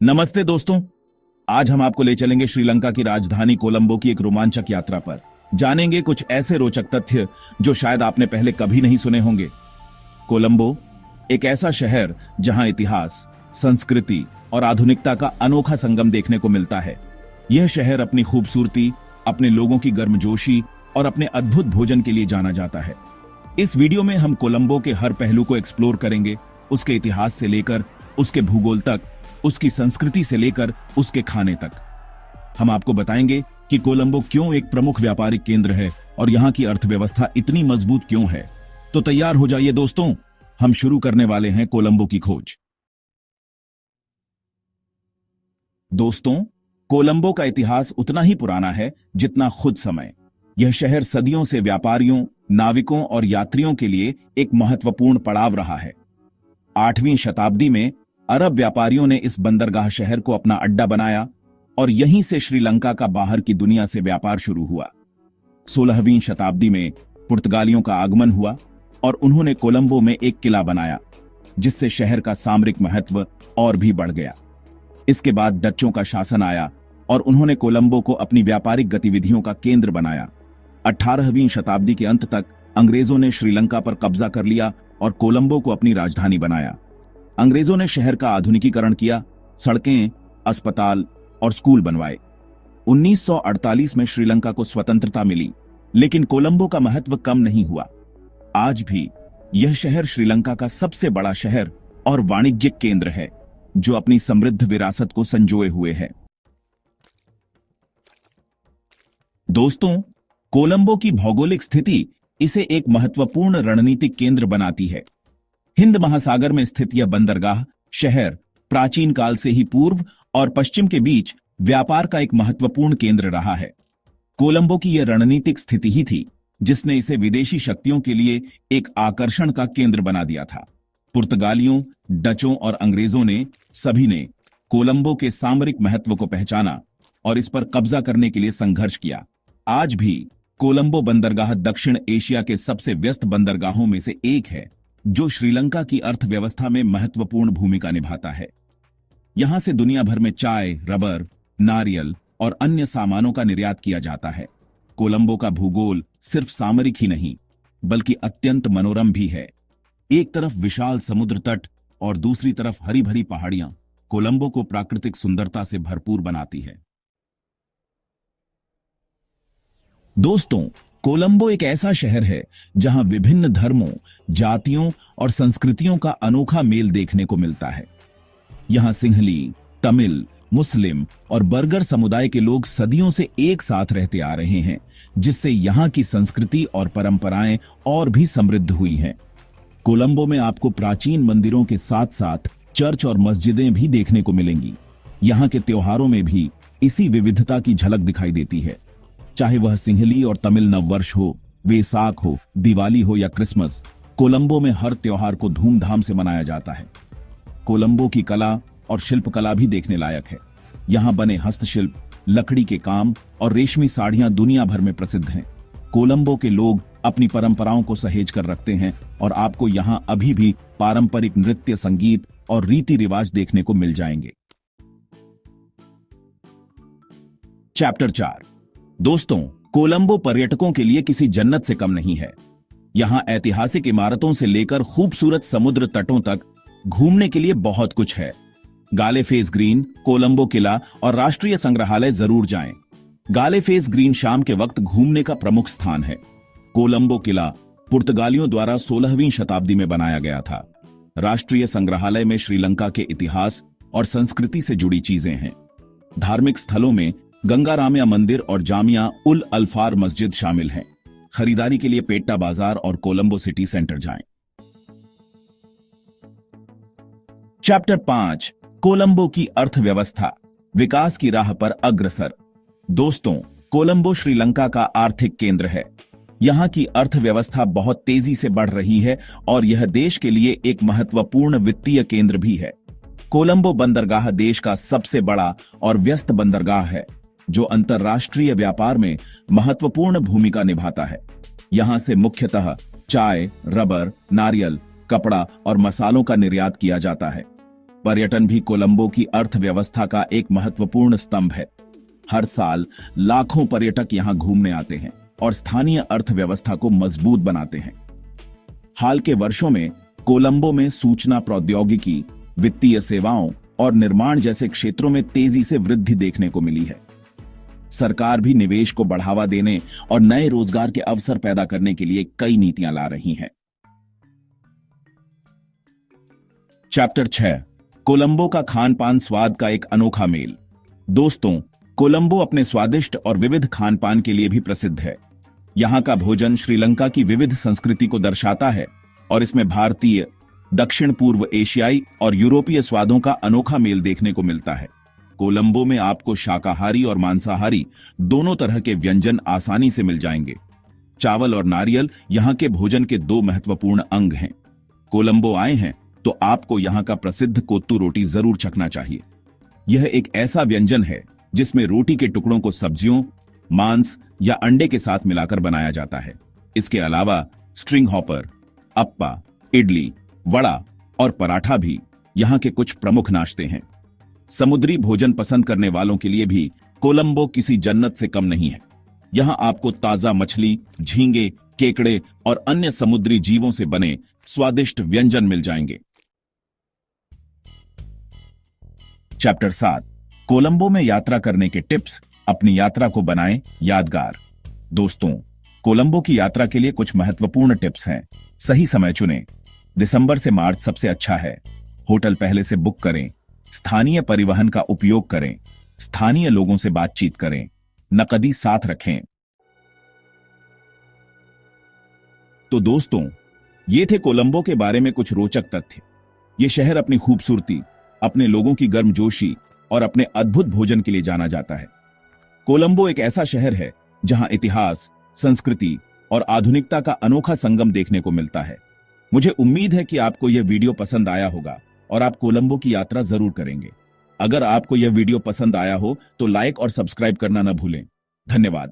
नमस्ते दोस्तों। आज हम आपको ले चलेंगे श्रीलंका की राजधानी कोलंबो की एक रोमांचक यात्रा पर। जानेंगे कुछ ऐसे रोचक तथ्य जो शायद आपने पहले कभी नहीं सुने होंगे। कोलंबो एक ऐसा शहर जहां इतिहास, संस्कृति और आधुनिकता का अनोखा संगम देखने को मिलता है। यह शहर अपनी खूबसूरती, अपने लोगों की गर्मजोशी और अपने अद्भुत भोजन के लिए जाना जाता है। इस वीडियो में हम कोलंबो के हर पहलू को एक्सप्लोर करेंगे, उसके इतिहास से लेकर उसके भूगोल तक, उसकी संस्कृति से लेकर उसके खाने तक। हम आपको बताएंगे कि कोलंबो क्यों एक प्रमुख व्यापारिक केंद्र है और यहां की अर्थव्यवस्था इतनी मजबूत क्यों है। तो तैयार हो जाइए दोस्तों, हम शुरू करने वाले हैं कोलंबो की खोज। दोस्तों, कोलंबो का इतिहास उतना ही पुराना है जितना खुद समय। यह शहर सदियों से व्यापारियों, नाविकों और यात्रियों के लिए एक महत्वपूर्ण पड़ाव रहा है। 8वीं शताब्दी में अरब व्यापारियों ने इस बंदरगाह शहर को अपना अड्डा बनाया और यहीं से श्रीलंका का बाहर की दुनिया से व्यापार शुरू हुआ। 16वीं शताब्दी में पुर्तगालियों का आगमन हुआ और उन्होंने कोलंबो में एक किला बनाया, जिससे शहर का सामरिक महत्व और भी बढ़ गया। इसके बाद डच्चों का शासन आया और उन्होंने कोलंबो को अपनी व्यापारिक गतिविधियों का केंद्र बनाया। 18वीं शताब्दी के अंत तक अंग्रेजों ने श्रीलंका पर कब्जा कर लिया और कोलंबो को अपनी राजधानी बनाया। अंग्रेजों ने शहर का आधुनिकीकरण किया, सड़कें, अस्पताल और स्कूल बनवाए। 1948 में श्रीलंका को स्वतंत्रता मिली, लेकिन कोलंबो का महत्व कम नहीं हुआ। आज भी यह शहर श्रीलंका का सबसे बड़ा शहर और वाणिज्यिक केंद्र है, जो अपनी समृद्ध विरासत को संजोए हुए है। दोस्तों, कोलंबो की भौगोलिक स्थिति इसे एक महत्वपूर्ण रणनीतिक केंद्र बनाती है। हिंद महासागर में स्थित यह बंदरगाह शहर प्राचीन काल से ही पूर्व और पश्चिम के बीच व्यापार का एक महत्वपूर्ण केंद्र रहा है। कोलंबो की यह रणनीतिक स्थिति ही थी जिसने इसे विदेशी शक्तियों के लिए एक आकर्षण का केंद्र बना दिया था। पुर्तगालियों, डचों और अंग्रेजों ने सभी ने कोलंबो के सामरिक महत्व को पहचाना और इस पर कब्जा करने के लिए संघर्ष किया। आज भी कोलंबो बंदरगाह दक्षिण एशिया के सबसे व्यस्त बंदरगाहों में से एक है, जो श्रीलंका की अर्थव्यवस्था में महत्वपूर्ण भूमिका निभाता है। यहां से दुनिया भर में चाय, रबर, नारियल और अन्य सामानों का निर्यात किया जाता है। कोलंबो का भूगोल सिर्फ सामरिक ही नहीं, बल्कि अत्यंत मनोरम भी है। एक तरफ विशाल समुद्र तट और दूसरी तरफ हरी भरी पहाड़ियां कोलंबो को प्राकृतिक सुंदरता से भरपूर बनाती है। दोस्तों, कोलंबो एक ऐसा शहर है जहां विभिन्न धर्मों, जातियों और संस्कृतियों का अनोखा मेल देखने को मिलता है। यहां सिंहली, तमिल, मुस्लिम और बर्गर समुदाय के लोग सदियों से एक साथ रहते आ रहे हैं, जिससे यहां की संस्कृति और परंपराएं और भी समृद्ध हुई हैं। कोलंबो में आपको प्राचीन मंदिरों के साथ साथ चर्च और मस्जिदें भी देखने को मिलेंगी। यहां के त्योहारों में भी इसी विविधता की झलक दिखाई देती है। चाहे वह सिंहली और तमिल नववर्ष हो, वेसाख हो, दिवाली हो या क्रिसमस, कोलंबो में हर त्योहार को धूमधाम से मनाया जाता है। कोलंबो की कला और शिल्पकला भी देखने लायक है। यहां बने हस्तशिल्प, लकड़ी के काम और रेशमी साड़ियां दुनिया भर में प्रसिद्ध हैं। कोलंबो के लोग अपनी परंपराओं को सहेज कर रखते हैं और आपको यहां अभी भी पारंपरिक नृत्य, संगीत और रीति रिवाज देखने को मिल जाएंगे। चैप्टर 4। दोस्तों, कोलंबो पर्यटकों के लिए किसी जन्नत से कम नहीं है। यहां ऐतिहासिक इमारतों से लेकर खूबसूरत समुद्र तटों तक घूमने के लिए बहुत कुछ है। गालेफेस ग्रीन, कोलंबो किला और राष्ट्रीय संग्रहालय जरूर जाएं। गालेफेस ग्रीन शाम के वक्त घूमने का प्रमुख स्थान है। कोलंबो किला पुर्तगालियों द्वारा 16वीं शताब्दी में बनाया गया था। राष्ट्रीय संग्रहालय में श्रीलंका के इतिहास और संस्कृति से जुड़ी चीजें हैं। धार्मिक स्थलों में गंगारामया मंदिर और जामिया उल अल्फार मस्जिद शामिल हैं। खरीदारी के लिए पेट्टा बाजार और कोलंबो सिटी सेंटर जाएं। चैप्टर 5। कोलंबो की अर्थव्यवस्था, विकास की राह पर अग्रसर। दोस्तों, कोलंबो श्रीलंका का आर्थिक केंद्र है। यहां की अर्थव्यवस्था बहुत तेजी से बढ़ रही है और यह देश के लिए एक महत्वपूर्ण वित्तीय केंद्र भी है। कोलंबो बंदरगाह देश का सबसे बड़ा और व्यस्त बंदरगाह है, जो अंतर्राष्ट्रीय व्यापार में महत्वपूर्ण भूमिका निभाता है। यहां से मुख्यतः चाय, रबर, नारियल, कपड़ा और मसालों का निर्यात किया जाता है। पर्यटन भी कोलंबो की अर्थव्यवस्था का एक महत्वपूर्ण स्तंभ है। हर साल लाखों पर्यटक यहां घूमने आते हैं और स्थानीय अर्थव्यवस्था को मजबूत बनाते हैं। हाल के वर्षों में कोलंबो में सूचना प्रौद्योगिकी, वित्तीय सेवाओं और निर्माण जैसे क्षेत्रों में तेजी से वृद्धि देखने को मिली है। सरकार भी निवेश को बढ़ावा देने और नए रोजगार के अवसर पैदा करने के लिए कई नीतियां ला रही हैं। चैप्टर 6, कोलंबो का खान पान स्वाद का एक अनोखा मेल। दोस्तों, कोलंबो अपने स्वादिष्ट और विविध खान पान के लिए भी प्रसिद्ध है। यहाँ का भोजन श्रीलंका की विविध संस्कृति को दर्शाता है और इसमें भारतीय, दक्षिण पूर्व एशियाई और यूरोपीय स्वादों का अनोखा मेल देखने को मिलता है। कोलंबो में आपको शाकाहारी और मांसाहारी दोनों तरह के व्यंजन आसानी से मिल जाएंगे। चावल और नारियल यहाँ के भोजन के दो महत्वपूर्ण अंग हैं। कोलंबो आए हैं तो आपको यहाँ का प्रसिद्ध कोत्तू रोटी जरूर चखना चाहिए। यह एक ऐसा व्यंजन है जिसमें रोटी के टुकड़ों को सब्जियों, मांस या अंडे के साथ मिलाकर बनाया जाता है। इसके अलावा स्ट्रिंग हॉपर, अप्पा, इडली, वड़ा और पराठा भी यहाँ के कुछ प्रमुख नाश्ते हैं। समुद्री भोजन पसंद करने वालों के लिए भी कोलंबो किसी जन्नत से कम नहीं है। यहाँ आपको ताजा मछली, झींगे, केकड़े और अन्य समुद्री जीवों से बने स्वादिष्ट व्यंजन मिल जाएंगे। चैप्टर 7, कोलंबो में यात्रा करने के टिप्स। अपनी यात्रा को बनाएं यादगार। दोस्तों, कोलंबो की यात्रा के लिए कुछ महत्वपूर्ण टिप्स हैं। सही समय चुनें। दिसंबर से मार्च सबसे अच्छा है। होटल पहले से बुक करें। स्थानीय परिवहन का उपयोग करें। स्थानीय लोगों से बातचीत करें। नकदी साथ रखें। तो दोस्तों, ये थे कोलंबो के बारे में कुछ रोचक तथ्य। ये शहर अपनी खूबसूरती, अपने लोगों की गर्मजोशी और अपने अद्भुत भोजन के लिए जाना जाता है। कोलंबो एक ऐसा शहर है जहां इतिहास, संस्कृति और आधुनिकता का अनोखा संगम देखने को मिलता है। मुझे उम्मीद है कि आपको यह वीडियो पसंद आया होगा और आप कोलंबो की यात्रा जरूर करेंगे। अगर आपको यह वीडियो पसंद आया हो तो लाइक और सब्सक्राइब करना न भूलें। धन्यवाद।